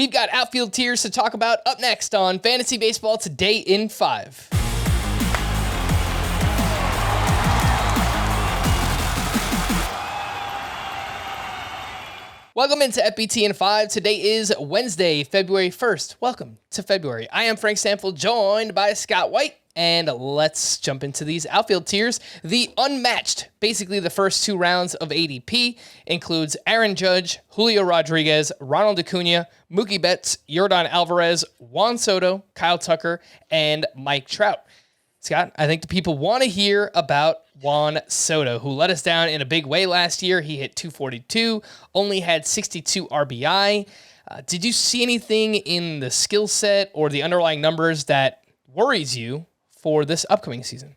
We've got outfield tiers to talk about up next on Fantasy Baseball Today in 5. Welcome into FBT in 5. Today is Wednesday, February 1st. Welcome to February. I am Frank Stanfield, joined by Scott White. And let's jump into these outfield tiers. The unmatched, basically the first 2 rounds of ADP, includes Aaron Judge, Julio Rodriguez, Ronald Acuna, Mookie Betts, Yordan Alvarez, Juan Soto, Kyle Tucker, and Mike Trout. Scott, I think the people want to hear about Juan Soto, who let us down in a big way last year. He hit 242, only had 62 RBI. Did you see anything in the skill set or the underlying numbers that worries you for this upcoming season?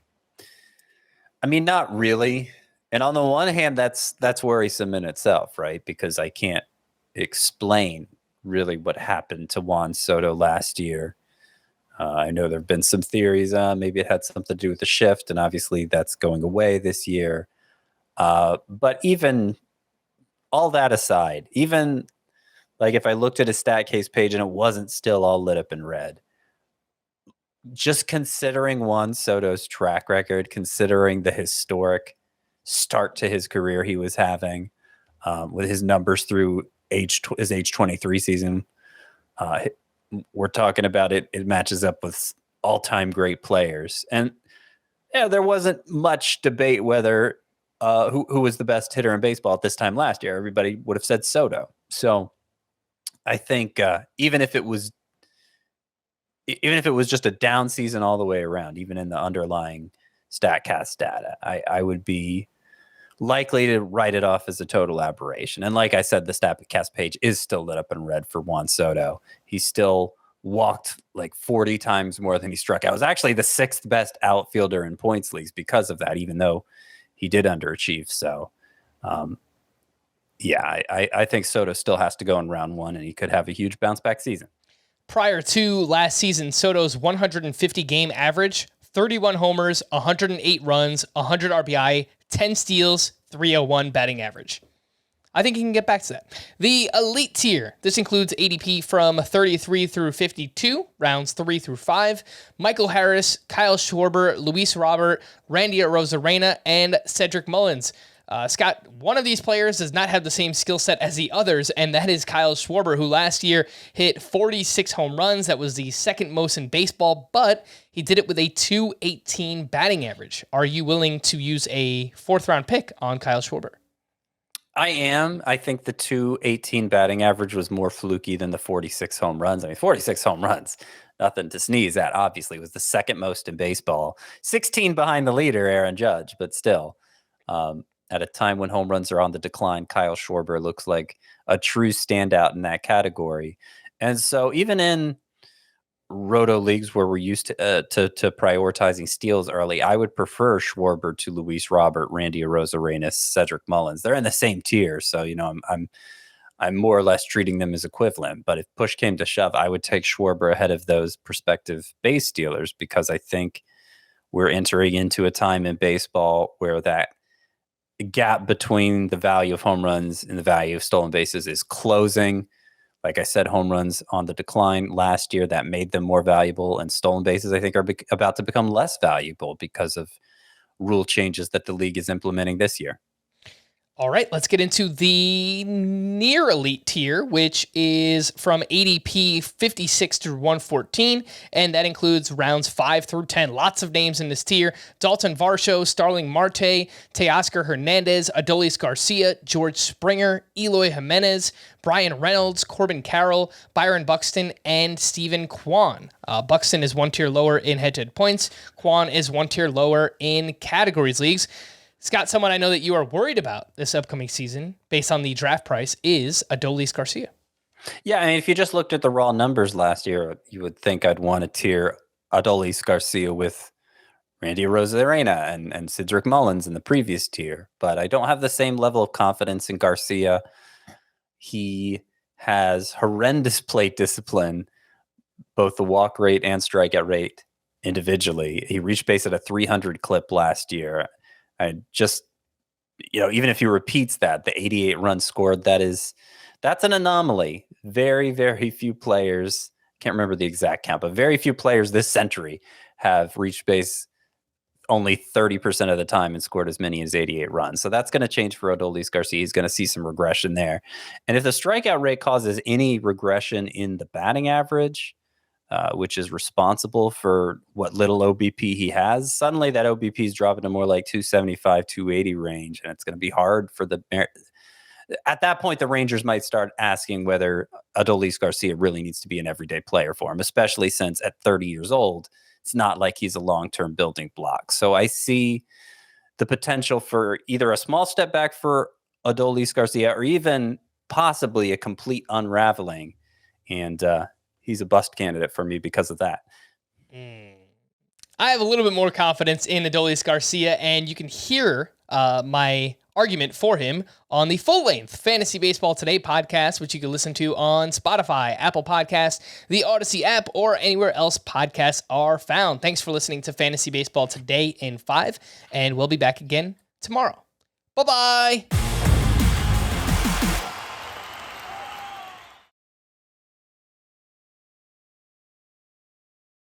I mean, not really. And on the one hand, that's worrisome in itself, right? Because I can't explain really what happened to Juan Soto last year. I know there have been some theories. Maybe it had something to do with the shift, and obviously that's going away this year. But even all that aside, even like if I looked at a stat case page and it wasn't still all lit up in red, just considering Juan Soto's track record, considering the historic start to his career he was having with his numbers through his age 23 season, we're talking about it matches up with all-time great players. And yeah, there wasn't much debate whether who was the best hitter in baseball at this time last year. Everybody would have said Soto. So I think even if it was just a down season all the way around, even in the underlying StatCast data, I would be likely to write it off as a total aberration. And like I said, the StatCast page is still lit up in red for Juan Soto. He still walked like 40 times more than he struck out. It was actually the 6th best outfielder in points leagues because of that, even though he did underachieve. So, I think Soto still has to go in round 1, and he could have a huge bounce back season. Prior to last season, Soto's 150 game average, 31 homers, 108 runs, 100 RBI, 10 steals, 301 batting average. I think he can get back to that. The elite tier. This includes ADP from 33 through 52, rounds 3 through 5. Michael Harris, Kyle Schwarber, Luis Robert, Randy Arozarena, and Cedric Mullins. Scott, one of these players does not have the same skill set as the others, and that is Kyle Schwarber, who last year hit 46 home runs. That was the second most in baseball, but he did it with a .218 batting average. Are you willing to use a 4th-round pick on Kyle Schwarber? I am. I think the .218 batting average was more fluky than the 46 home runs. I mean, 46 home runs, nothing to sneeze at, obviously. Was the second most in baseball. 16 behind the leader, Aaron Judge, but still. At a time when home runs are on the decline, Kyle Schwarber looks like a true standout in that category. And so even in roto leagues where we're used to prioritizing steals early, I would prefer Schwarber to Luis Robert, Randy Arozarena, Cedric Mullins. They're in the same tier, so I'm more or less treating them as equivalent. But if push came to shove, I would take Schwarber ahead of those prospective base stealers, because I think we're entering into a time in baseball where that gap between the value of home runs and the value of stolen bases is closing. Like I said, home runs on the decline last year, that made them more valuable, and stolen bases, I think, are about to become less valuable because of rule changes that the league is implementing this year. All right, let's get into the near elite tier, which is from ADP 56 through 114, and that includes rounds 5 through 10. Lots of names in this tier: Dalton Varsho, Starling Marte, Teoscar Hernandez, Adolis Garcia, George Springer, Eloy Jimenez, Brian Reynolds, Corbin Carroll, Byron Buxton, and Steven Kwan. Buxton is 1 tier lower in head-to-head points. Kwan is 1 tier lower in categories leagues. Scott, someone I know that you are worried about this upcoming season, based on the draft price, is Adolis Garcia. Yeah, I mean, if you just looked at the raw numbers last year, you would think I'd want to tier Adolis Garcia with Randy Arozarena and Cedric Mullins in the previous tier. But I don't have the same level of confidence in Garcia. He has horrendous plate discipline, both the walk rate and strikeout rate individually. He reached base at a 300 clip last year. I just, even if he repeats that, the 88 runs scored, that is That's an anomaly. Very, very few players, can't remember the exact count, but very few players this century have reached base only 30% of the time and scored as many as 88 runs. So that's going to change for Adolis Garcia. He's going to see some regression there. And if the strikeout rate causes any regression in the batting average, which is responsible for what little OBP he has, suddenly that OBP is dropping to more like 275, 280 range. And it's going to be hard for at that point, the Rangers might start asking whether Adolis Garcia really needs to be an everyday player for him, especially since at 30 years old, it's not like he's a long-term building block. So I see the potential for either a small step back for Adolis Garcia or even possibly a complete unraveling. And he's a bust candidate for me because of that. I have a little bit more confidence in Adolis Garcia, and you can hear my argument for him on the full-length Fantasy Baseball Today podcast, which you can listen to on Spotify, Apple Podcasts, the Audacy app, or anywhere else podcasts are found. Thanks for listening to Fantasy Baseball Today in 5, and we'll be back again tomorrow. Bye-bye!